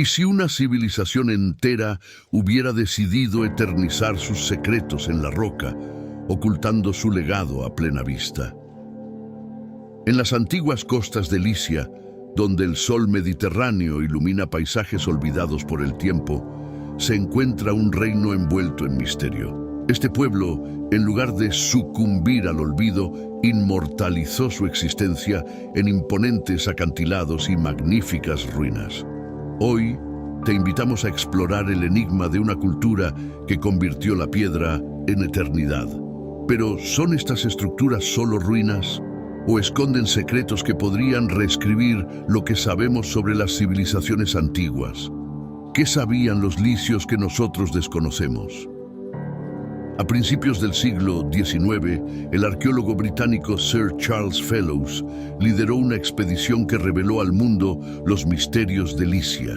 ¿Y si una civilización entera hubiera decidido eternizar sus secretos en la roca, ocultando su legado a plena vista? En las antiguas costas de Licia, donde el sol mediterráneo ilumina paisajes olvidados por el tiempo, se encuentra un reino envuelto en misterio. Este pueblo, en lugar de sucumbir al olvido, inmortalizó su existencia en imponentes acantilados y magníficas ruinas. Hoy te invitamos a explorar el enigma de una cultura que convirtió la piedra en eternidad. Pero ¿son estas estructuras solo ruinas? ¿O esconden secretos que podrían reescribir lo que sabemos sobre las civilizaciones antiguas? ¿Qué sabían los licios que nosotros desconocemos? A principios del siglo XIX, el arqueólogo británico Sir Charles Fellows lideró una expedición que reveló al mundo los misterios de Licia.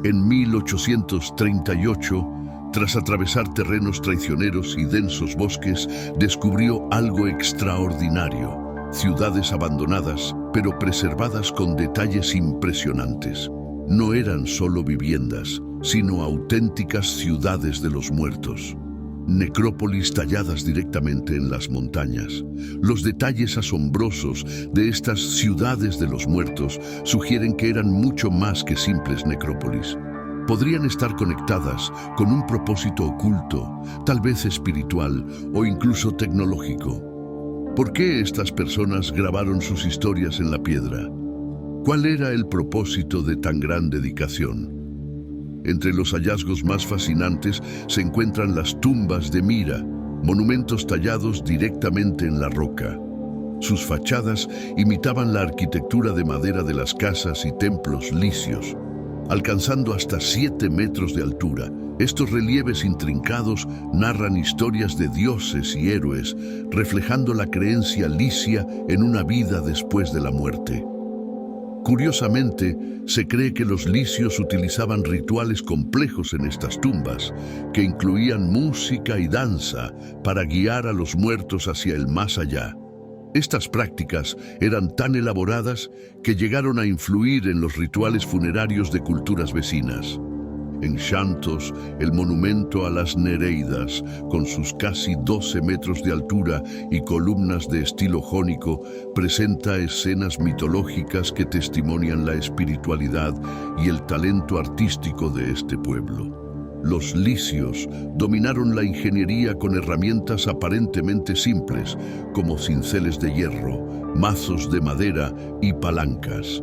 En 1838, tras atravesar terrenos traicioneros y densos bosques, descubrió algo extraordinario: ciudades abandonadas, pero preservadas con detalles impresionantes. No eran solo viviendas, sino auténticas ciudades de los muertos. Necrópolis talladas directamente en las montañas. Los detalles asombrosos de estas ciudades de los muertos sugieren que eran mucho más que simples necrópolis. Podrían estar conectadas con un propósito oculto, tal vez espiritual o incluso tecnológico. ¿Por qué estas personas grabaron sus historias en la piedra? ¿Cuál era el propósito de tan gran dedicación? Entre los hallazgos más fascinantes se encuentran las tumbas de Mira, monumentos tallados directamente en la roca. Sus fachadas imitaban la arquitectura de madera de las casas y templos licios, alcanzando hasta 7 metros de altura. Estos relieves intrincados narran historias de dioses y héroes, reflejando la creencia licia en una vida después de la muerte. Curiosamente, se cree que los licios utilizaban rituales complejos en estas tumbas, que incluían música y danza para guiar a los muertos hacia el más allá. Estas prácticas eran tan elaboradas que llegaron a influir en los rituales funerarios de culturas vecinas. En Xanthos, el monumento a las Nereidas, con sus casi 12 metros de altura y columnas de estilo jónico, presenta escenas mitológicas que testimonian la espiritualidad y el talento artístico de este pueblo. Los licios dominaron la ingeniería con herramientas aparentemente simples, como cinceles de hierro, mazos de madera y palancas.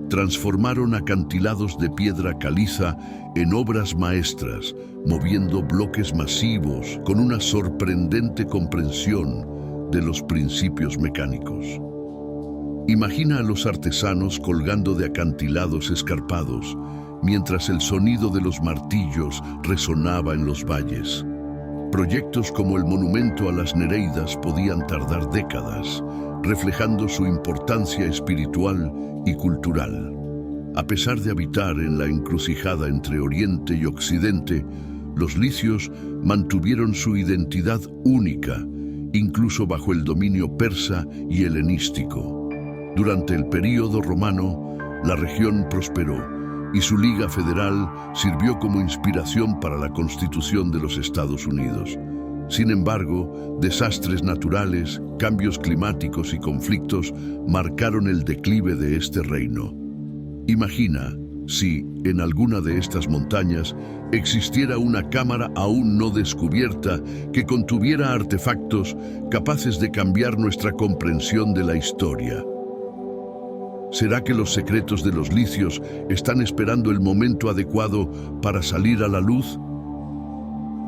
Transformaron acantilados de piedra caliza en obras maestras, moviendo bloques masivos con una sorprendente comprensión de los principios mecánicos. Imagina a los artesanos colgando de acantilados escarpados, mientras el sonido de los martillos resonaba en los valles. Proyectos como el monumento a las Nereidas podían tardar décadas, reflejando su importancia espiritual y cultural. A pesar de habitar en la encrucijada entre Oriente y Occidente, los licios mantuvieron su identidad única, incluso bajo el dominio persa y helenístico. Durante el período romano, la región prosperó y su Liga Federal sirvió como inspiración para la constitución de los Estados Unidos. Sin embargo, desastres naturales, cambios climáticos y conflictos marcaron el declive de este reino. Imagina si, en alguna de estas montañas, existiera una cámara aún no descubierta que contuviera artefactos capaces de cambiar nuestra comprensión de la historia. ¿Será que los secretos de los licios están esperando el momento adecuado para salir a la luz?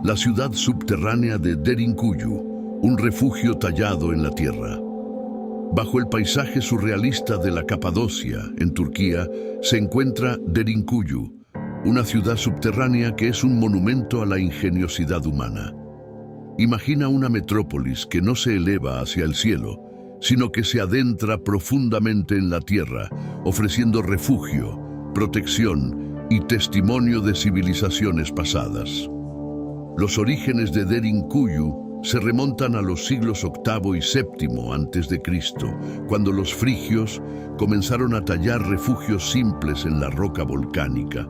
La ciudad subterránea de Derinkuyu, un refugio tallado en la tierra. Bajo el paisaje surrealista de la Capadocia, en Turquía, se encuentra Derinkuyu, una ciudad subterránea que es un monumento a la ingeniosidad humana. Imagina una metrópolis que no se eleva hacia el cielo, sino que se adentra profundamente en la tierra, ofreciendo refugio, protección y testimonio de civilizaciones pasadas. Los orígenes de Derinkuyu se remontan a los siglos VIII y VII a.C., cuando los frigios comenzaron a tallar refugios simples en la roca volcánica.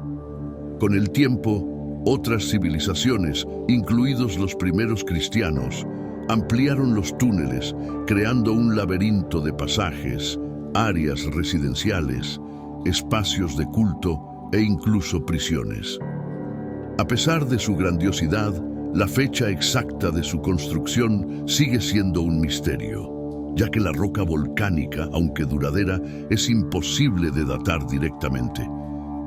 Con el tiempo, otras civilizaciones, incluidos los primeros cristianos, ampliaron los túneles, creando un laberinto de pasajes, áreas residenciales, espacios de culto e incluso prisiones. A pesar de su grandiosidad, la fecha exacta de su construcción sigue siendo un misterio, ya que la roca volcánica, aunque duradera, es imposible de datar directamente.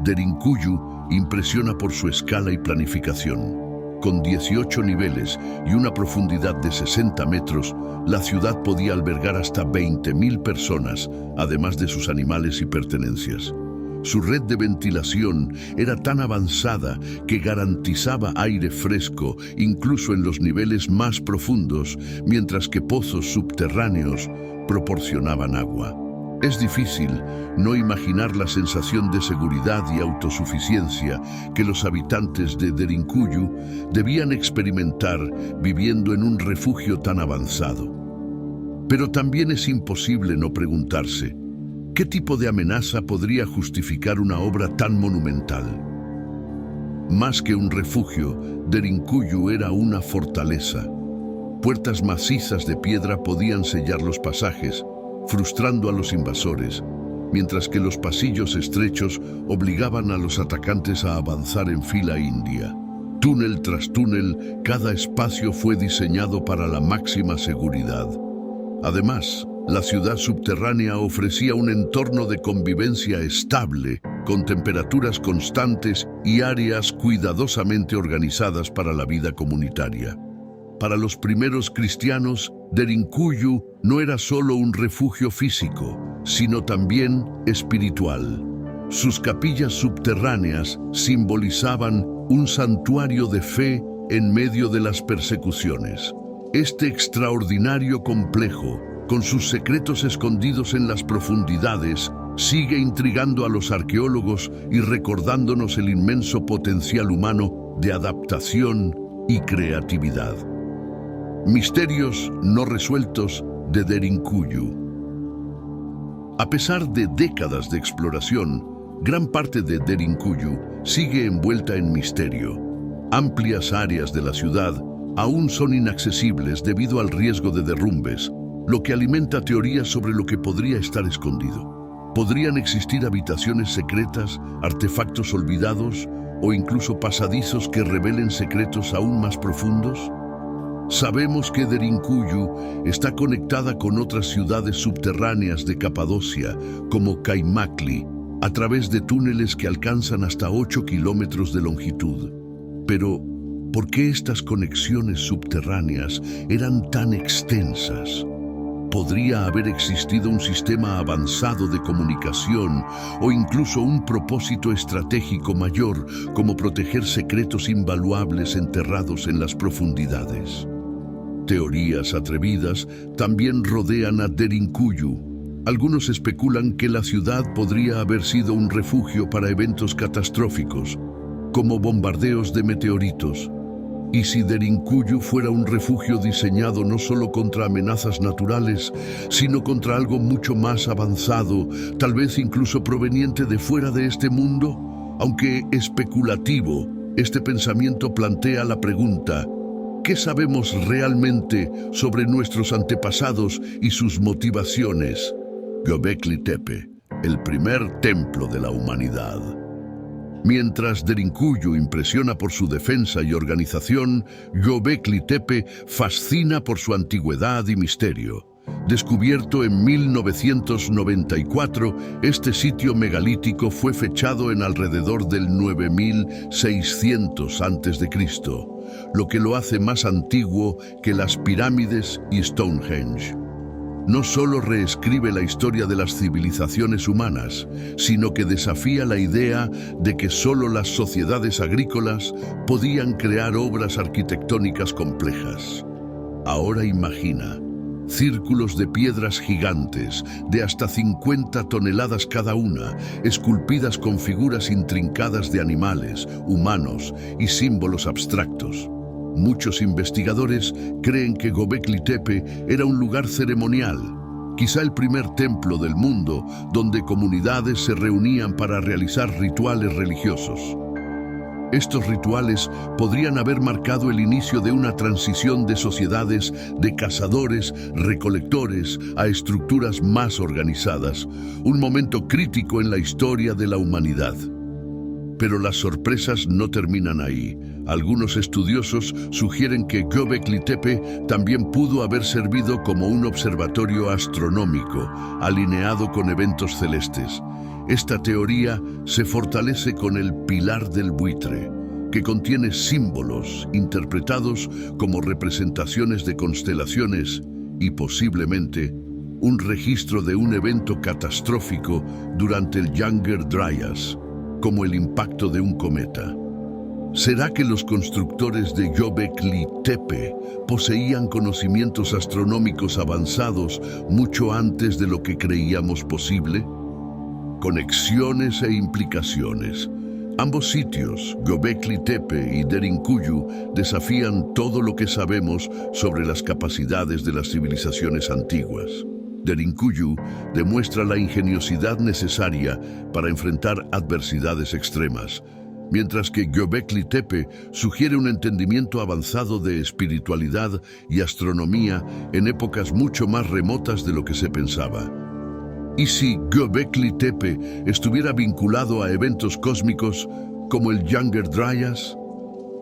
Derinkuyu impresiona por su escala y planificación. Con 18 niveles y una profundidad de 60 metros, la ciudad podía albergar hasta 20.000 personas, además de sus animales y pertenencias. Su red de ventilación era tan avanzada que garantizaba aire fresco incluso en los niveles más profundos, mientras que pozos subterráneos proporcionaban agua. Es difícil no imaginar la sensación de seguridad y autosuficiencia que los habitantes de Derinkuyu debían experimentar viviendo en un refugio tan avanzado. Pero también es imposible no preguntarse, ¿qué tipo de amenaza podría justificar una obra tan monumental? Más que un refugio, Derinkuyu era una fortaleza. Puertas macizas de piedra podían sellar los pasajes, frustrando a los invasores, mientras que los pasillos estrechos obligaban a los atacantes a avanzar en fila india. Túnel tras túnel, cada espacio fue diseñado para la máxima seguridad. Además, la ciudad subterránea ofrecía un entorno de convivencia estable, con temperaturas constantes y áreas cuidadosamente organizadas para la vida comunitaria. Para los primeros cristianos, Derinkuyu no era solo un refugio físico, sino también espiritual. Sus capillas subterráneas simbolizaban un santuario de fe en medio de las persecuciones. Este extraordinario complejo, con sus secretos escondidos en las profundidades, sigue intrigando a los arqueólogos y recordándonos el inmenso potencial humano de adaptación y creatividad. Misterios no resueltos de Derinkuyu. A pesar de décadas de exploración, gran parte de Derinkuyu sigue envuelta en misterio. Amplias áreas de la ciudad aún son inaccesibles debido al riesgo de derrumbes, lo que alimenta teorías sobre lo que podría estar escondido. ¿Podrían existir habitaciones secretas, artefactos olvidados o incluso pasadizos que revelen secretos aún más profundos? Sabemos que Derinkuyu está conectada con otras ciudades subterráneas de Capadocia, como Kaymakli, a través de túneles que alcanzan hasta 8 kilómetros de longitud. Pero, ¿por qué estas conexiones subterráneas eran tan extensas? ¿Podría haber existido un sistema avanzado de comunicación o incluso un propósito estratégico mayor, como proteger secretos invaluables enterrados en las profundidades? Teorías atrevidas también rodean a Derinkuyu. Algunos especulan que la ciudad podría haber sido un refugio para eventos catastróficos, como bombardeos de meteoritos. ¿Y si Derinkuyu fuera un refugio diseñado no solo contra amenazas naturales, sino contra algo mucho más avanzado, tal vez incluso proveniente de fuera de este mundo? Aunque especulativo, este pensamiento plantea la pregunta: ¿qué sabemos realmente sobre nuestros antepasados y sus motivaciones? Göbekli Tepe, el primer templo de la humanidad. Mientras Derinkuyu impresiona por su defensa y organización, Göbekli Tepe fascina por su antigüedad y misterio. Descubierto en 1994, este sitio megalítico fue fechado en alrededor del 9600 a.C., lo que lo hace más antiguo que las pirámides y Stonehenge. No solo reescribe la historia de las civilizaciones humanas, sino que desafía la idea de que solo las sociedades agrícolas podían crear obras arquitectónicas complejas. Ahora imagina círculos de piedras gigantes de hasta 50 toneladas cada una, esculpidas con figuras intrincadas de animales, humanos y símbolos abstractos. Muchos investigadores creen que Göbekli Tepe era un lugar ceremonial, quizá el primer templo del mundo donde comunidades se reunían para realizar rituales religiosos. Estos rituales podrían haber marcado el inicio de una transición de sociedades de cazadores, recolectores, a estructuras más organizadas, un momento crítico en la historia de la humanidad. Pero las sorpresas no terminan ahí. Algunos estudiosos sugieren que Göbekli Tepe también pudo haber servido como un observatorio astronómico, alineado con eventos celestes. Esta teoría se fortalece con el Pilar del Buitre, que contiene símbolos interpretados como representaciones de constelaciones y posiblemente un registro de un evento catastrófico durante el Younger Dryas, como el impacto de un cometa. ¿Será que los constructores de Göbekli Tepe poseían conocimientos astronómicos avanzados mucho antes de lo que creíamos posible? Conexiones e implicaciones. Ambos sitios, Göbekli Tepe y Derinkuyu, desafían todo lo que sabemos sobre las capacidades de las civilizaciones antiguas. Derinkuyu demuestra la ingeniosidad necesaria para enfrentar adversidades extremas, mientras que Göbekli Tepe sugiere un entendimiento avanzado de espiritualidad y astronomía en épocas mucho más remotas de lo que se pensaba. ¿Y si Göbekli Tepe estuviera vinculado a eventos cósmicos como el Younger Dryas?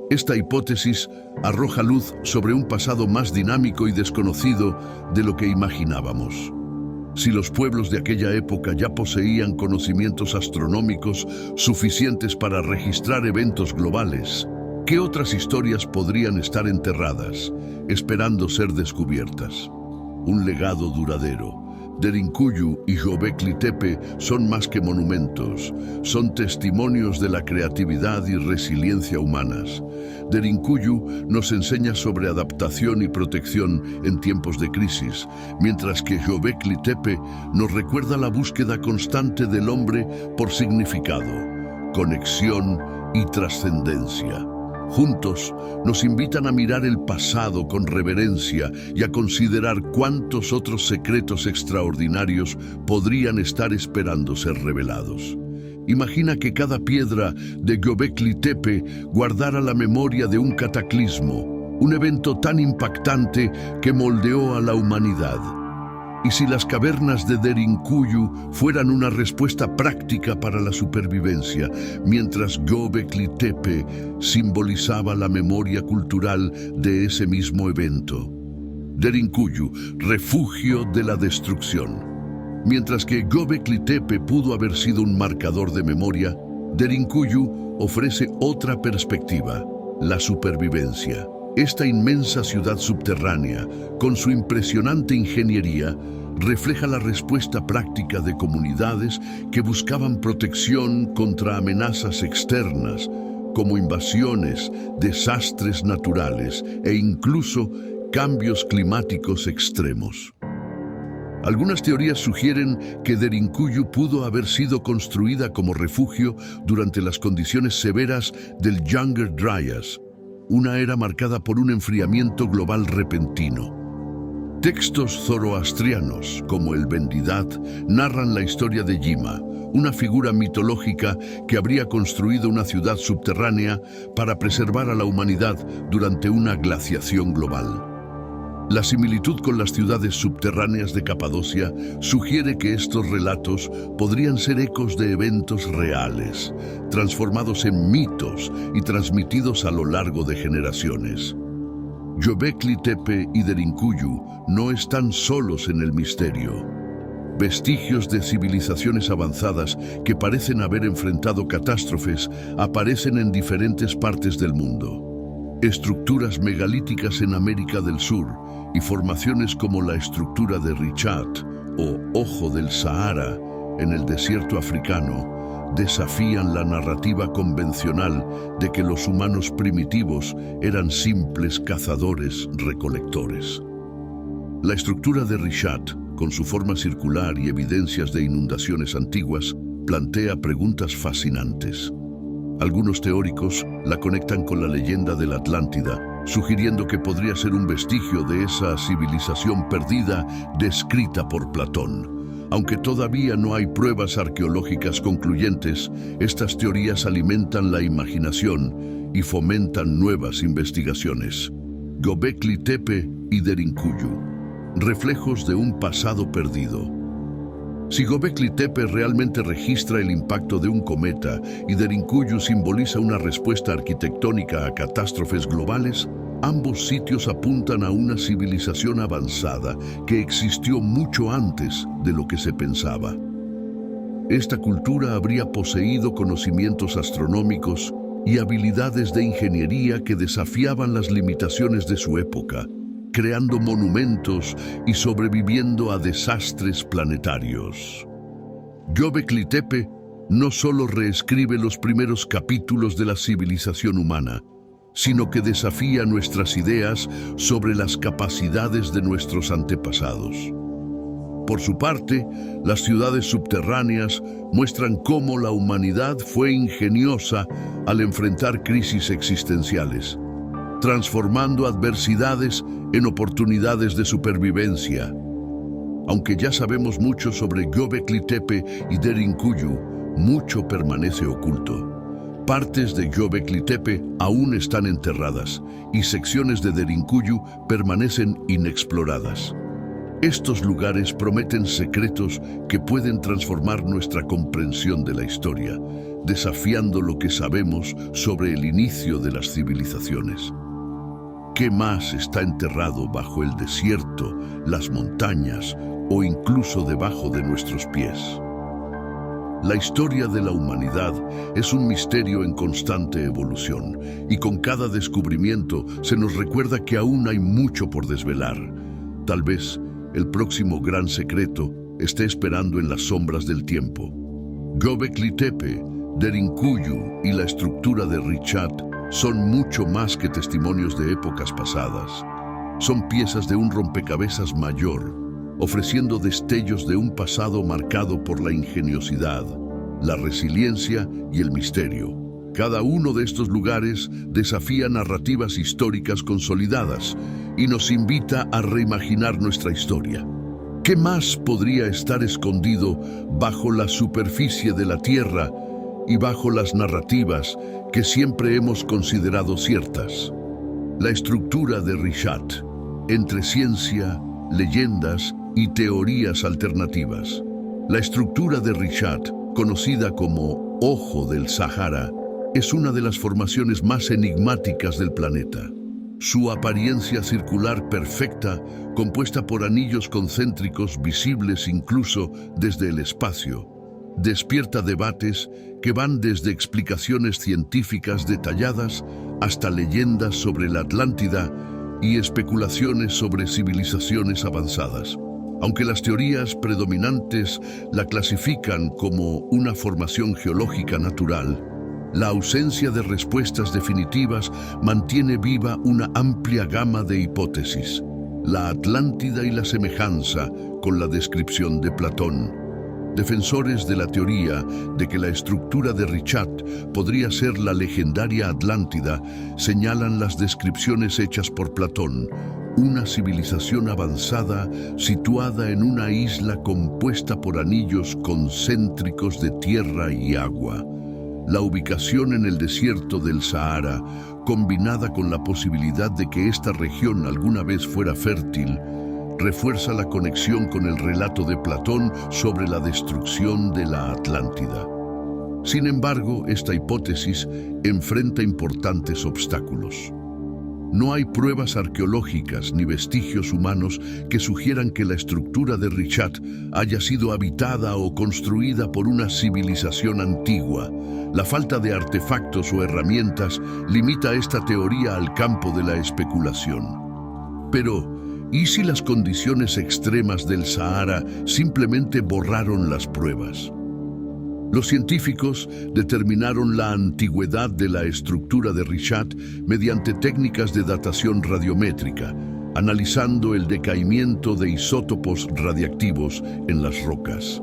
Esta hipótesis arroja luz sobre un pasado más dinámico y desconocido de lo que imaginábamos. Si los pueblos de aquella época ya poseían conocimientos astronómicos suficientes para registrar eventos globales, ¿qué otras historias podrían estar enterradas, esperando ser descubiertas? Un legado duradero. Derinkuyu y Göbekli Tepe son más que monumentos, son testimonios de la creatividad y resiliencia humanas. Derinkuyu nos enseña sobre adaptación y protección en tiempos de crisis, mientras que Göbekli Tepe nos recuerda la búsqueda constante del hombre por significado, conexión y trascendencia. Juntos nos invitan a mirar el pasado con reverencia y a considerar cuántos otros secretos extraordinarios podrían estar esperando ser revelados. Imagina que cada piedra de Göbekli Tepe guardara la memoria de un cataclismo, un evento tan impactante que moldeó a la humanidad. ¿Y si las cavernas de Derinkuyu fueran una respuesta práctica para la supervivencia, mientras Göbekli Tepe simbolizaba la memoria cultural de ese mismo evento? Derinkuyu, refugio de la destrucción. Mientras que Göbekli Tepe pudo haber sido un marcador de memoria, Derinkuyu ofrece otra perspectiva, la supervivencia. Esta inmensa ciudad subterránea, con su impresionante ingeniería, refleja la respuesta práctica de comunidades que buscaban protección contra amenazas externas, como invasiones, desastres naturales e incluso cambios climáticos extremos. Algunas teorías sugieren que Derinkuyu pudo haber sido construida como refugio durante las condiciones severas del Younger Dryas, una era marcada por un enfriamiento global repentino. Textos zoroastrianos, como el Vendidat, narran la historia de Yima, una figura mitológica que habría construido una ciudad subterránea para preservar a la humanidad durante una glaciación global. La similitud con las ciudades subterráneas de Capadocia sugiere que estos relatos podrían ser ecos de eventos reales, transformados en mitos y transmitidos a lo largo de generaciones. Göbekli Tepe y Derinkuyu no están solos en el misterio. Vestigios de civilizaciones avanzadas que parecen haber enfrentado catástrofes aparecen en diferentes partes del mundo. Estructuras megalíticas en América del Sur y formaciones como la estructura de Richat o Ojo del Sahara en el desierto africano desafían la narrativa convencional de que los humanos primitivos eran simples cazadores-recolectores. La estructura de Richat, con su forma circular y evidencias de inundaciones antiguas, plantea preguntas fascinantes. Algunos teóricos la conectan con la leyenda de la Atlántida, sugiriendo que podría ser un vestigio de esa civilización perdida descrita por Platón. Aunque todavía no hay pruebas arqueológicas concluyentes, estas teorías alimentan la imaginación y fomentan nuevas investigaciones. Göbekli Tepe y Derinkuyu, reflejos de un pasado perdido. Si Göbekli Tepe realmente registra el impacto de un cometa y Derinkuyu simboliza una respuesta arquitectónica a catástrofes globales, ambos sitios apuntan a una civilización avanzada que existió mucho antes de lo que se pensaba. Esta cultura habría poseído conocimientos astronómicos y habilidades de ingeniería que desafiaban las limitaciones de su época, creando monumentos y sobreviviendo a desastres planetarios. Göbekli Tepe no solo reescribe los primeros capítulos de la civilización humana, sino que desafía nuestras ideas sobre las capacidades de nuestros antepasados. Por su parte, las ciudades subterráneas muestran cómo la humanidad fue ingeniosa al enfrentar crisis existenciales, transformando adversidades en oportunidades de supervivencia. Aunque ya sabemos mucho sobre Göbekli Tepe y Derinkuyu, mucho permanece oculto. Partes de Göbekli Tepe aún están enterradas y secciones de Derinkuyu permanecen inexploradas. Estos lugares prometen secretos que pueden transformar nuestra comprensión de la historia, desafiando lo que sabemos sobre el inicio de las civilizaciones. ¿Qué más está enterrado bajo el desierto, las montañas o incluso debajo de nuestros pies? La historia de la humanidad es un misterio en constante evolución, y con cada descubrimiento se nos recuerda que aún hay mucho por desvelar. Tal vez el próximo gran secreto esté esperando en las sombras del tiempo. Göbekli Tepe, Derinkuyu y la estructura de Richat son mucho más que testimonios de épocas pasadas. Son piezas de un rompecabezas mayor, ofreciendo destellos de un pasado marcado por la ingeniosidad, la resiliencia y el misterio. Cada uno de estos lugares desafía narrativas históricas consolidadas y nos invita a reimaginar nuestra historia. ¿Qué más podría estar escondido bajo la superficie de la Tierra y bajo las narrativas que siempre hemos considerado ciertas? La estructura de Richat, entre ciencia, leyendas y teorías alternativas. La estructura de Richat, conocida como Ojo del Sahara, es una de las formaciones más enigmáticas del planeta. Su apariencia circular perfecta, compuesta por anillos concéntricos visibles incluso desde el espacio, despierta debates que van desde explicaciones científicas detalladas hasta leyendas sobre la Atlántida y especulaciones sobre civilizaciones avanzadas. Aunque las teorías predominantes la clasifican como una formación geológica natural, la ausencia de respuestas definitivas mantiene viva una amplia gama de hipótesis. La Atlántida y la semejanza con la descripción de Platón. Defensores de la teoría de que la estructura de Richat podría ser la legendaria Atlántida señalan las descripciones hechas por Platón, una civilización avanzada situada en una isla compuesta por anillos concéntricos de tierra y agua. La ubicación en el desierto del Sahara, combinada con la posibilidad de que esta región alguna vez fuera fértil, refuerza la conexión con el relato de Platón sobre la destrucción de la Atlántida. Sin embargo, esta hipótesis enfrenta importantes obstáculos. No hay pruebas arqueológicas ni vestigios humanos que sugieran que la estructura de Richat haya sido habitada o construida por una civilización antigua. La falta de artefactos o herramientas limita esta teoría al campo de la especulación. Pero, ¿y si las condiciones extremas del Sahara simplemente borraron las pruebas? Los científicos determinaron la antigüedad de la estructura de Richat mediante técnicas de datación radiométrica, analizando el decaimiento de isótopos radiactivos en las rocas.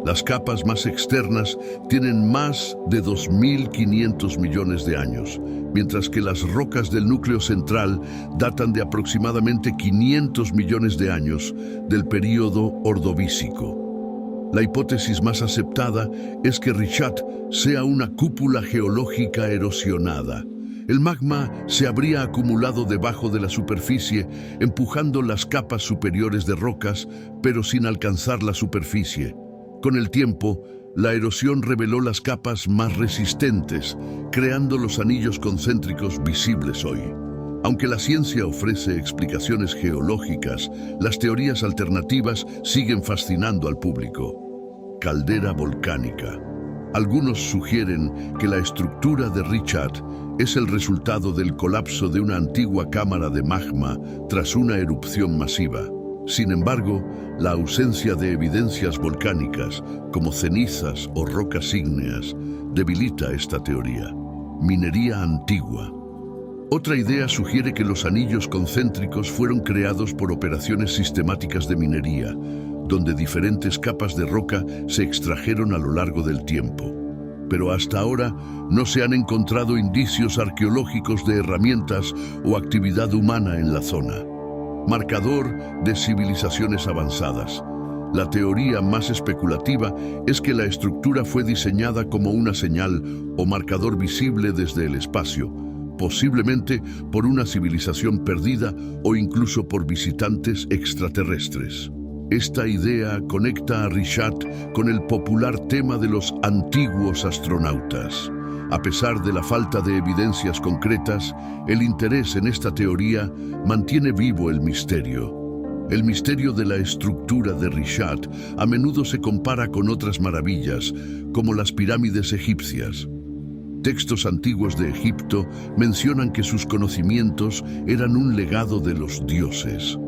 Las capas más externas tienen más de 2.500 millones de años, mientras que las rocas del núcleo central datan de aproximadamente 500 millones de años del período Ordovícico. La hipótesis más aceptada es que Richat sea una cúpula geológica erosionada. El magma se habría acumulado debajo de la superficie, empujando las capas superiores de rocas, pero sin alcanzar la superficie. Con el tiempo, la erosión reveló las capas más resistentes, creando los anillos concéntricos visibles hoy. Aunque la ciencia ofrece explicaciones geológicas, las teorías alternativas siguen fascinando al público. Caldera volcánica. Algunos sugieren que la estructura de Richat es el resultado del colapso de una antigua cámara de magma tras una erupción masiva. Sin embargo, la ausencia de evidencias volcánicas, como cenizas o rocas ígneas, debilita esta teoría. Minería antigua. Otra idea sugiere que los anillos concéntricos fueron creados por operaciones sistemáticas de minería, donde diferentes capas de roca se extrajeron a lo largo del tiempo. Pero hasta ahora no se han encontrado indicios arqueológicos de herramientas o actividad humana en la zona. Marcador de civilizaciones avanzadas. La teoría más especulativa es que la estructura fue diseñada como una señal o marcador visible desde el espacio, posiblemente por una civilización perdida o incluso por visitantes extraterrestres. Esta idea conecta a Richat con el popular tema de los antiguos astronautas. A pesar de la falta de evidencias concretas, el interés en esta teoría mantiene vivo el misterio. El misterio de la estructura de Richat a menudo se compara con otras maravillas, como las pirámides egipcias. Textos antiguos de Egipto mencionan que sus conocimientos eran un legado de los dioses.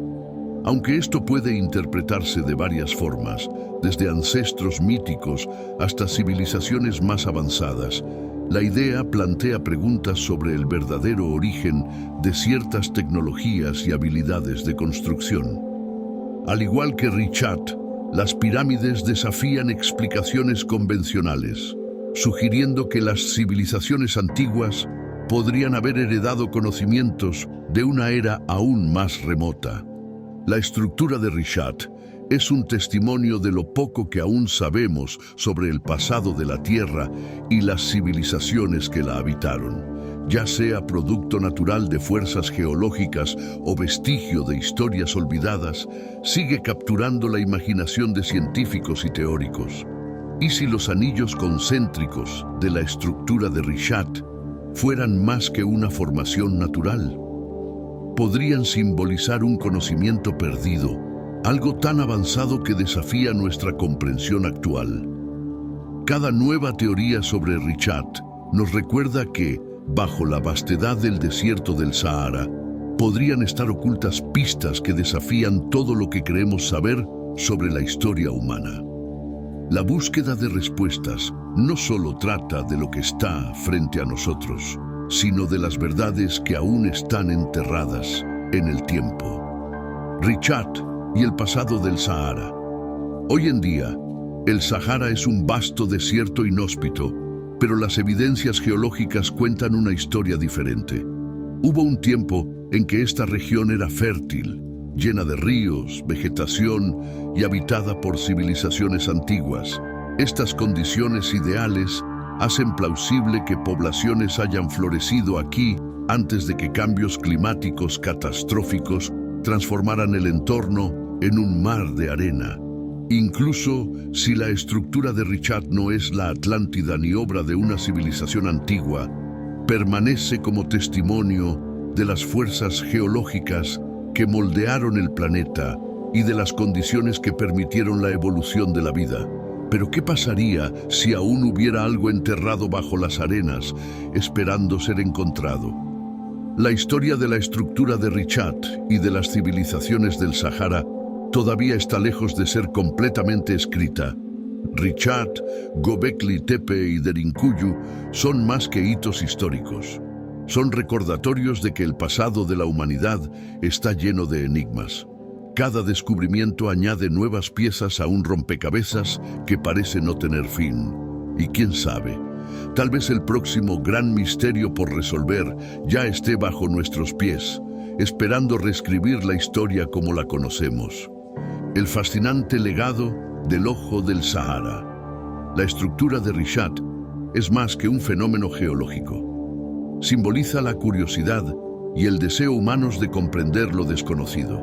Aunque esto puede interpretarse de varias formas, desde ancestros míticos hasta civilizaciones más avanzadas, la idea plantea preguntas sobre el verdadero origen de ciertas tecnologías y habilidades de construcción. Al igual que Richat, las pirámides desafían explicaciones convencionales, sugiriendo que las civilizaciones antiguas podrían haber heredado conocimientos de una era aún más remota. La estructura de Richat es un testimonio de lo poco que aún sabemos sobre el pasado de la Tierra y las civilizaciones que la habitaron, ya sea producto natural de fuerzas geológicas o vestigio de historias olvidadas. Sigue capturando la imaginación de científicos y teóricos. ¿Y si los anillos concéntricos de la estructura de Richat fueran más que una formación natural? Podrían simbolizar un conocimiento perdido, algo tan avanzado que desafía nuestra comprensión actual. Cada nueva teoría sobre Richat nos recuerda que, bajo la vastedad del desierto del Sahara, podrían estar ocultas pistas que desafían todo lo que creemos saber sobre la historia humana. La búsqueda de respuestas no solo trata de lo que está frente a nosotros, sino de las verdades que aún están enterradas en el tiempo. Richat y el pasado del Sahara. Hoy en día, el Sahara es un vasto desierto inhóspito, pero las evidencias geológicas cuentan una historia diferente. Hubo un tiempo en que esta región era fértil, llena de ríos, vegetación y habitada por civilizaciones antiguas. Estas condiciones ideales hacen plausible que poblaciones hayan florecido aquí antes de que cambios climáticos catastróficos transformaran el entorno en un mar de arena. Incluso si la estructura de Richat no es la Atlántida ni obra de una civilización antigua, permanece como testimonio de las fuerzas geológicas que moldearon el planeta y de las condiciones que permitieron la evolución de la vida. Pero ¿qué pasaría si aún hubiera algo enterrado bajo las arenas, esperando ser encontrado? La historia de la estructura de Richat y de las civilizaciones del Sahara todavía está lejos de ser completamente escrita. Richat, Göbekli Tepe y Derinkuyu son más que hitos históricos. Son recordatorios de que el pasado de la humanidad está lleno de enigmas. Cada descubrimiento añade nuevas piezas a un rompecabezas que parece no tener fin. Y quién sabe, tal vez el próximo gran misterio por resolver ya esté bajo nuestros pies, esperando reescribir la historia como la conocemos. El fascinante legado del ojo del Sahara. La estructura de Richat es más que un fenómeno geológico. Simboliza la curiosidad y el deseo humanos de comprender lo desconocido.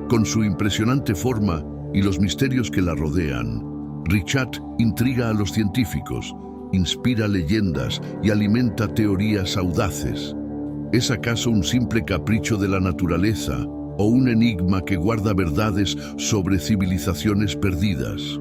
Con su impresionante forma y los misterios que la rodean, Richat intriga a los científicos, inspira leyendas y alimenta teorías audaces. ¿Es acaso un simple capricho de la naturaleza o un enigma que guarda verdades sobre civilizaciones perdidas?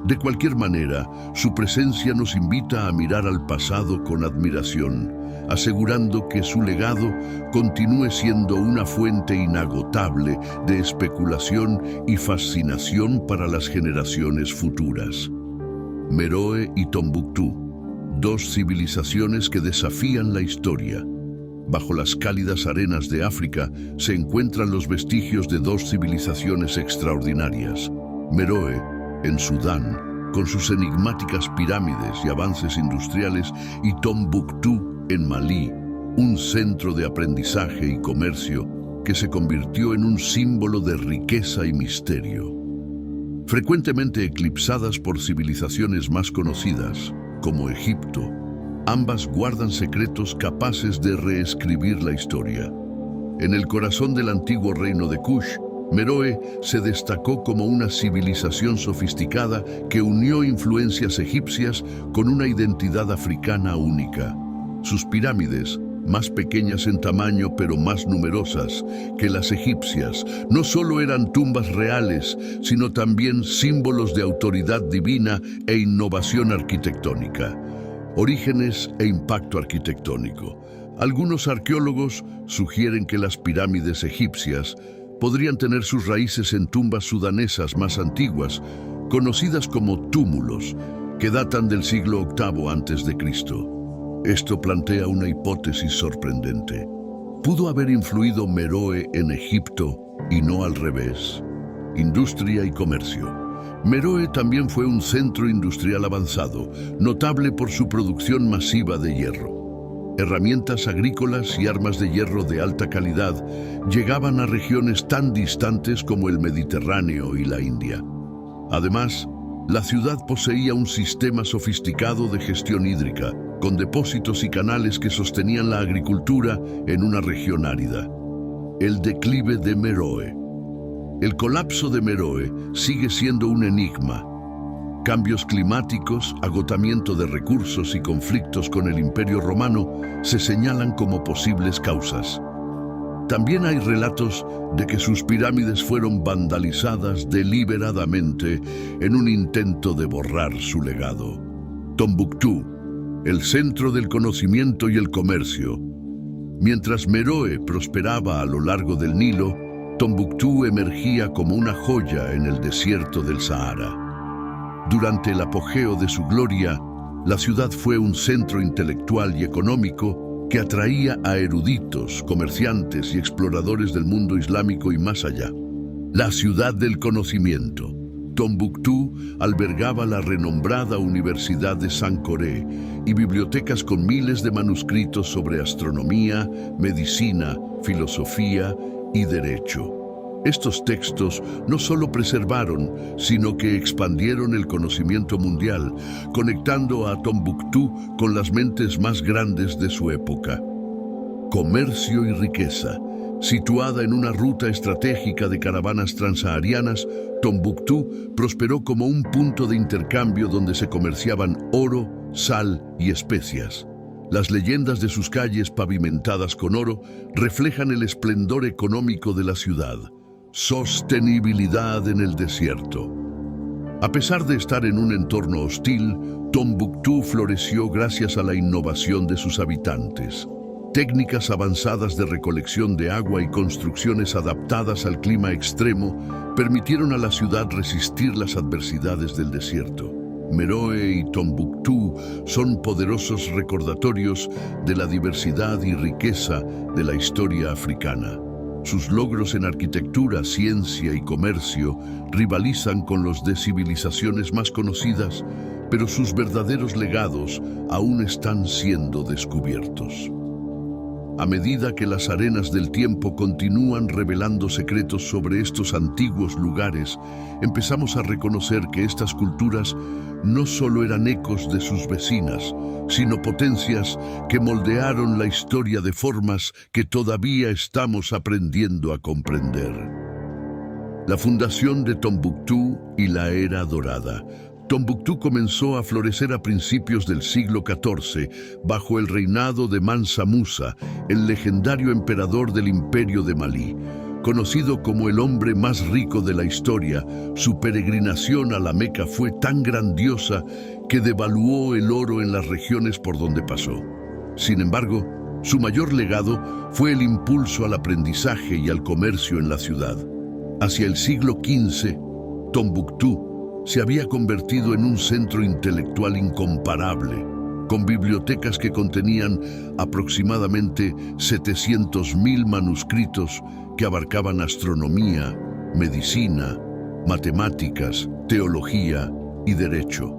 De cualquier manera, su presencia nos invita a mirar al pasado con admiración, asegurando que su legado continúe siendo una fuente inagotable de especulación y fascinación para las generaciones futuras. Meroe y Tombuctú, dos civilizaciones que desafían la historia. Bajo las cálidas arenas de África se encuentran los vestigios de dos civilizaciones extraordinarias. Meroe, en Sudán, con sus enigmáticas pirámides y avances industriales, y Tombuctú, en Malí, un centro de aprendizaje y comercio que se convirtió en un símbolo de riqueza y misterio. Frecuentemente eclipsadas por civilizaciones más conocidas, como Egipto, ambas guardan secretos capaces de reescribir la historia. En el corazón del antiguo reino de Kush, Meroe se destacó como una civilización sofisticada que unió influencias egipcias con una identidad africana única. Sus pirámides, más pequeñas en tamaño pero más numerosas que las egipcias, no solo eran tumbas reales, sino también símbolos de autoridad divina e innovación arquitectónica. Orígenes e impacto arquitectónico. Algunos arqueólogos sugieren que las pirámides egipcias podrían tener sus raíces en tumbas sudanesas más antiguas, conocidas como túmulos, que datan del siglo VIII a.C. Esto plantea una hipótesis sorprendente. ¿Pudo haber influido Meroe en Egipto y no al revés? Industria y comercio. Meroe también fue un centro industrial avanzado, notable por su producción masiva de hierro. Herramientas agrícolas y armas de hierro de alta calidad llegaban a regiones tan distantes como el Mediterráneo y la India. Además, la ciudad poseía un sistema sofisticado de gestión hídrica, con depósitos y canales que sostenían la agricultura en una región árida. El declive de Meroe. El colapso de Meroe sigue siendo un enigma. Cambios climáticos, agotamiento de recursos y conflictos con el Imperio Romano se señalan como posibles causas. También hay relatos de que sus pirámides fueron vandalizadas deliberadamente en un intento de borrar su legado. Tombuctú, el centro del conocimiento y el comercio. Mientras Meroe prosperaba a lo largo del Nilo, Tombuctú emergía como una joya en el desierto del Sahara. Durante el apogeo de su gloria, la ciudad fue un centro intelectual y económico que atraía a eruditos, comerciantes y exploradores del mundo islámico y más allá. La ciudad del conocimiento. Tombuctú albergaba la renombrada Universidad de Sankoré y bibliotecas con miles de manuscritos sobre astronomía, medicina, filosofía y derecho. Estos textos no solo preservaron, sino que expandieron el conocimiento mundial, conectando a Tombuctú con las mentes más grandes de su época. Comercio y riqueza. Situada en una ruta estratégica de caravanas transsaharianas, Tombuctú prosperó como un punto de intercambio donde se comerciaban oro, sal y especias. Las leyendas de sus calles pavimentadas con oro reflejan el esplendor económico de la ciudad. Sostenibilidad en el desierto. A pesar de estar en un entorno hostil, Tombuctú floreció gracias a la innovación de sus habitantes. Técnicas avanzadas de recolección de agua y construcciones adaptadas al clima extremo permitieron a la ciudad resistir las adversidades del desierto. Meroe y Tombuctú son poderosos recordatorios de la diversidad y riqueza de la historia africana. Sus logros en arquitectura, ciencia y comercio rivalizan con los de civilizaciones más conocidas, pero sus verdaderos legados aún están siendo descubiertos. A medida que las arenas del tiempo continúan revelando secretos sobre estos antiguos lugares, empezamos a reconocer que estas culturas no solo eran ecos de sus vecinas, sino potencias que moldearon la historia de formas que todavía estamos aprendiendo a comprender. La fundación de Tombuctú y la Era Dorada. Tombuctú comenzó a florecer a principios del siglo XIV bajo el reinado de Mansa Musa, el legendario emperador del Imperio de Malí. Conocido como el hombre más rico de la historia, su peregrinación a la Meca fue tan grandiosa que devaluó el oro en las regiones por donde pasó. Sin embargo, su mayor legado fue el impulso al aprendizaje y al comercio en la ciudad. Hacia el siglo XV, Tombuctú se había convertido en un centro intelectual incomparable, con bibliotecas que contenían aproximadamente 700.000 manuscritos que abarcaban astronomía, medicina, matemáticas, teología y derecho.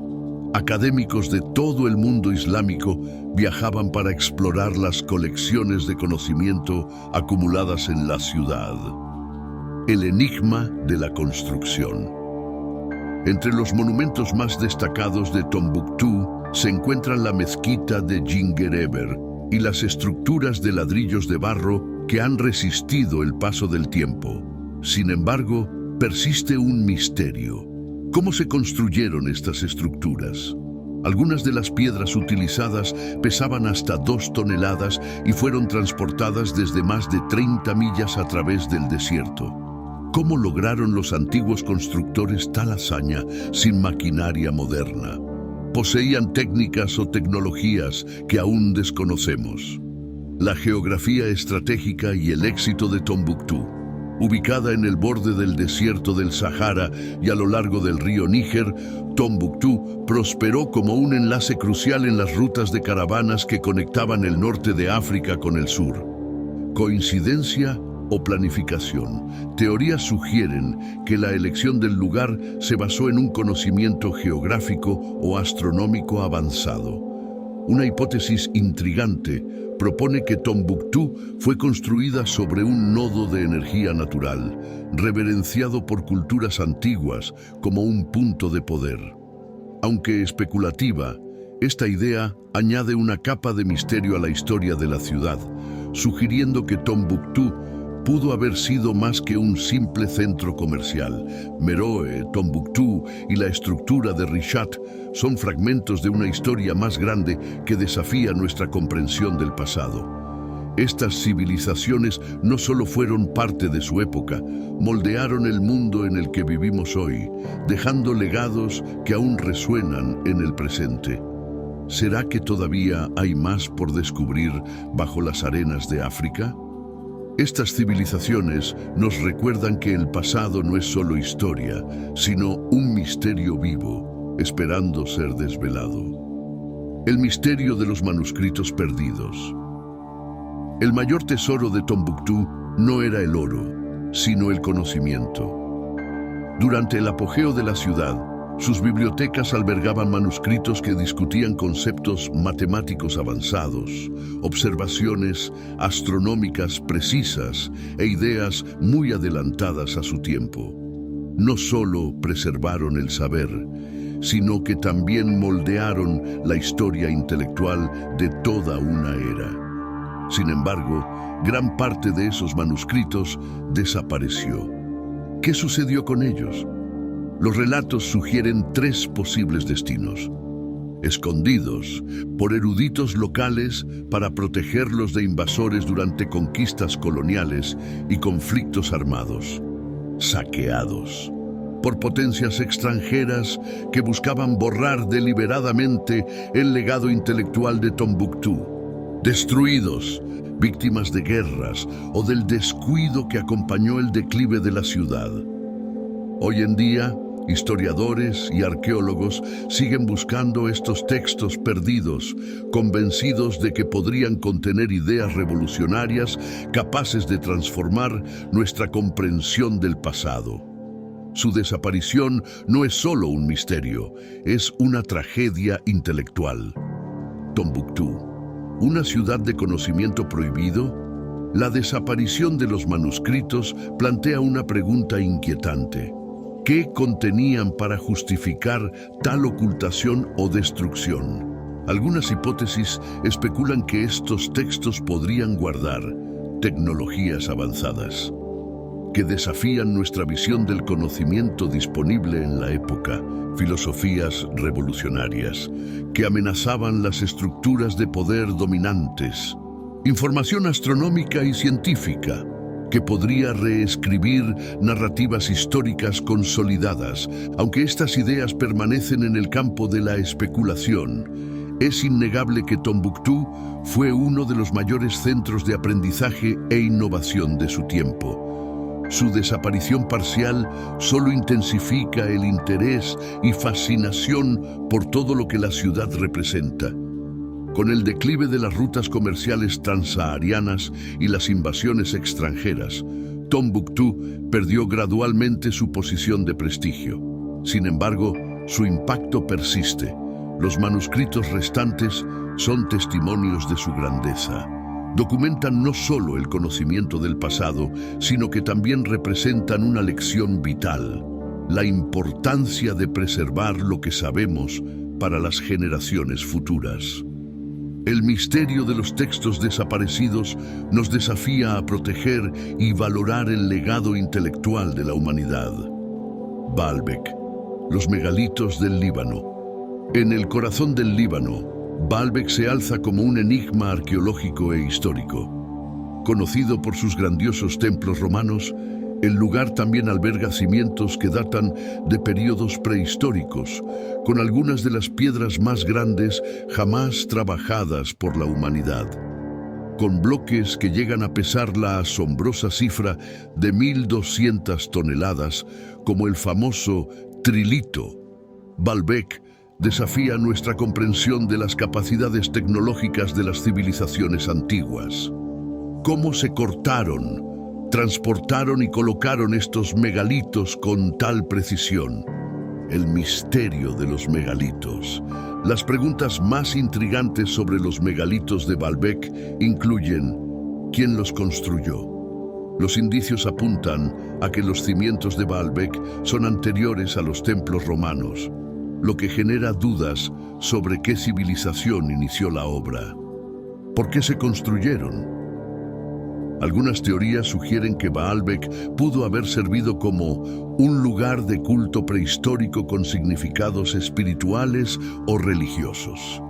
Académicos de todo el mundo islámico viajaban para explorar las colecciones de conocimiento acumuladas en la ciudad. El enigma de la construcción. Entre los monumentos más destacados de Tombuctú se encuentran la mezquita de Djinguereber y las estructuras de ladrillos de barro que han resistido el paso del tiempo. Sin embargo, persiste un misterio. ¿Cómo se construyeron estas estructuras? Algunas de las piedras utilizadas pesaban hasta 2 toneladas y fueron transportadas desde más de 30 millas a través del desierto. ¿Cómo lograron los antiguos constructores tal hazaña sin maquinaria moderna? Poseían técnicas o tecnologías que aún desconocemos. La geografía estratégica y el éxito de Tombuctú. Ubicada en el borde del desierto del Sahara y a lo largo del río Níger, Tombuctú prosperó como un enlace crucial en las rutas de caravanas que conectaban el norte de África con el sur. ¿Coincidencia o planificación? Teorías sugieren que la elección del lugar se basó en un conocimiento geográfico o astronómico avanzado. Una hipótesis intrigante propone que Tombuctú fue construida sobre un nodo de energía natural, reverenciado por culturas antiguas como un punto de poder. Aunque especulativa, esta idea añade una capa de misterio a la historia de la ciudad, sugiriendo que Tombuctú pudo haber sido más que un simple centro comercial. Meroe, Tombuctú y la estructura de Richat son fragmentos de una historia más grande que desafía nuestra comprensión del pasado. Estas civilizaciones no solo fueron parte de su época, moldearon el mundo en el que vivimos hoy, dejando legados que aún resuenan en el presente. ¿Será que todavía hay más por descubrir bajo las arenas de África? Estas civilizaciones nos recuerdan que el pasado no es solo historia, sino un misterio vivo, esperando ser desvelado. El misterio de los manuscritos perdidos. El mayor tesoro de Tombuctú no era el oro, sino el conocimiento. Durante el apogeo de la ciudad, sus bibliotecas albergaban manuscritos que discutían conceptos matemáticos avanzados, observaciones astronómicas precisas e ideas muy adelantadas a su tiempo. No solo preservaron el saber, sino que también moldearon la historia intelectual de toda una era. Sin embargo, gran parte de esos manuscritos desapareció. ¿Qué sucedió con ellos? Los relatos sugieren 3 posibles destinos: escondidos por eruditos locales para protegerlos de invasores durante conquistas coloniales y conflictos armados; saqueados por potencias extranjeras que buscaban borrar deliberadamente el legado intelectual de Tombuctú; destruidos, víctimas de guerras o del descuido que acompañó el declive de la ciudad. Hoy en día, historiadores y arqueólogos siguen buscando estos textos perdidos, convencidos de que podrían contener ideas revolucionarias capaces de transformar nuestra comprensión del pasado. Su desaparición no es solo un misterio, es una tragedia intelectual. Tombuctú, ¿Una ciudad de conocimiento prohibido? La desaparición de los manuscritos plantea una pregunta inquietante. ¿Qué contenían para justificar tal ocultación o destrucción? Algunas hipótesis especulan que estos textos podrían guardar tecnologías avanzadas que desafían nuestra visión del conocimiento disponible en la época, filosofías revolucionarias que amenazaban las estructuras de poder dominantes, información astronómica y científica que podría reescribir narrativas históricas consolidadas, aunque estas ideas permanecen en el campo de la especulación. Es innegable que Tombuctú fue uno de los mayores centros de aprendizaje e innovación de su tiempo. Su desaparición parcial solo intensifica el interés y fascinación por todo lo que la ciudad representa. Con el declive de las rutas comerciales transsaharianas y las invasiones extranjeras, Tombuctú perdió gradualmente su posición de prestigio. Sin embargo, su impacto persiste. Los manuscritos restantes son testimonios de su grandeza. Documentan no solo el conocimiento del pasado, sino que también representan una lección vital: la importancia de preservar lo que sabemos para las generaciones futuras. El misterio de los textos desaparecidos nos desafía a proteger y valorar el legado intelectual de la humanidad. Baalbek, los megalitos del Líbano. En el corazón del Líbano, Baalbek se alza como un enigma arqueológico e histórico. Conocido por sus grandiosos templos romanos, el lugar también alberga cimientos que datan de periodos prehistóricos, con algunas de las piedras más grandes jamás trabajadas por la humanidad. Con bloques que llegan a pesar la asombrosa cifra de 1.200 toneladas, como el famoso trilito, Baalbek desafía nuestra comprensión de las capacidades tecnológicas de las civilizaciones antiguas. ¿Cómo se cortaron, transportaron y colocaron estos megalitos con tal precisión? El misterio de los megalitos. Las preguntas más intrigantes sobre los megalitos de Baalbek incluyen: ¿quién los construyó? Los indicios apuntan a que los cimientos de Baalbek son anteriores a los templos romanos, lo que genera dudas sobre qué civilización inició la obra. ¿Por qué se construyeron? Algunas teorías sugieren que Baalbek pudo haber servido como un lugar de culto prehistórico con significados espirituales o religiosos.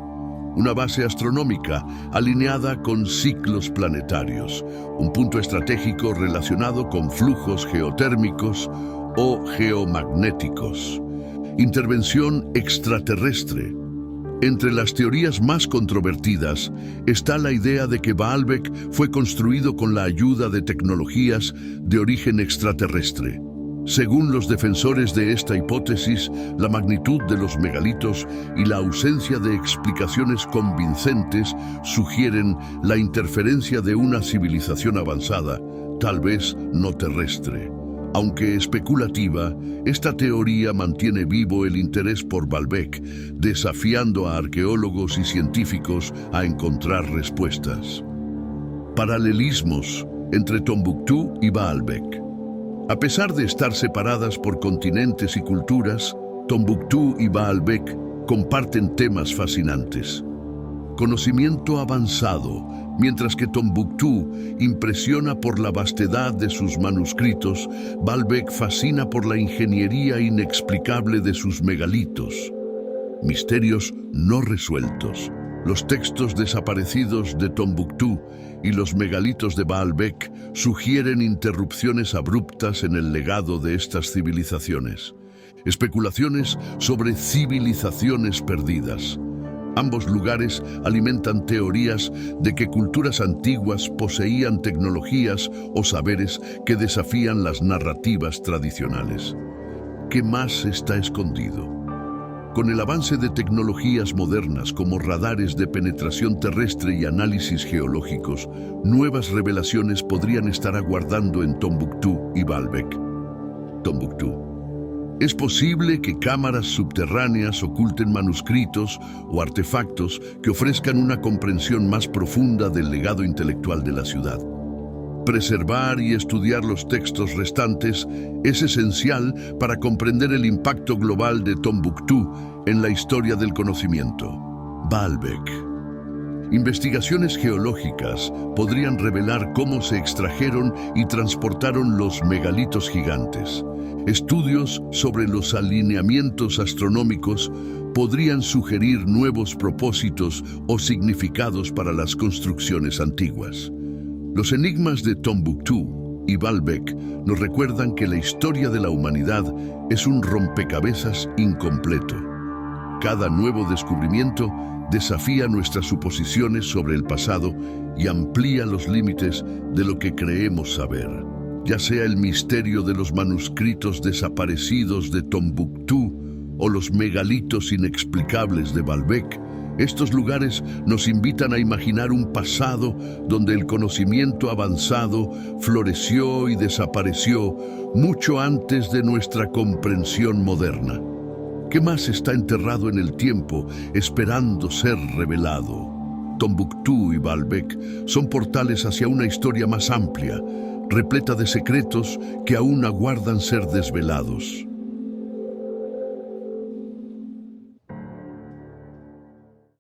Una base astronómica alineada con ciclos planetarios, un punto estratégico relacionado con flujos geotérmicos o geomagnéticos. Intervención extraterrestre. Entre las teorías más controvertidas está la idea de que Baalbek fue construido con la ayuda de tecnologías de origen extraterrestre. Según los defensores de esta hipótesis, la magnitud de los megalitos y la ausencia de explicaciones convincentes sugieren la interferencia de una civilización avanzada, tal vez no terrestre. Aunque especulativa, esta teoría mantiene vivo el interés por Baalbek, desafiando a arqueólogos y científicos a encontrar respuestas. Paralelismos entre Tombuctú y Baalbek. A pesar de estar separadas por continentes y culturas, Tombuctú y Baalbek comparten temas fascinantes. Conocimiento avanzado. Mientras que Tombuctú impresiona por la vastedad de sus manuscritos, Baalbek fascina por la ingeniería inexplicable de sus megalitos. Misterios no resueltos. Los textos desaparecidos de Tombuctú y los megalitos de Baalbek sugieren interrupciones abruptas en el legado de estas civilizaciones. Especulaciones sobre civilizaciones perdidas. Ambos lugares alimentan teorías de que culturas antiguas poseían tecnologías o saberes que desafían las narrativas tradicionales. ¿Qué más está escondido? Con el avance de tecnologías modernas como radares de penetración terrestre y análisis geológicos, nuevas revelaciones podrían estar aguardando en Tombuctú y Baalbek. Tombuctú. Es posible que cámaras subterráneas oculten manuscritos o artefactos que ofrezcan una comprensión más profunda del legado intelectual de la ciudad. Preservar y estudiar los textos restantes es esencial para comprender el impacto global de Tombuctú en la historia del conocimiento. Baalbek. Investigaciones geológicas podrían revelar cómo se extrajeron y transportaron los megalitos gigantes. Estudios sobre los alineamientos astronómicos podrían sugerir nuevos propósitos o significados para las construcciones antiguas. Los enigmas de Tombuctú y Baalbek nos recuerdan que la historia de la humanidad es un rompecabezas incompleto. Cada nuevo descubrimiento desafía nuestras suposiciones sobre el pasado y amplía los límites de lo que creemos saber. Ya sea el misterio de los manuscritos desaparecidos de Tombuctú o los megalitos inexplicables de Baalbek, estos lugares nos invitan a imaginar un pasado donde el conocimiento avanzado floreció y desapareció mucho antes de nuestra comprensión moderna. ¿Qué más está enterrado en el tiempo, esperando ser revelado? Tombuctú y Baalbek son portales hacia una historia más amplia, repleta de secretos que aún aguardan ser desvelados.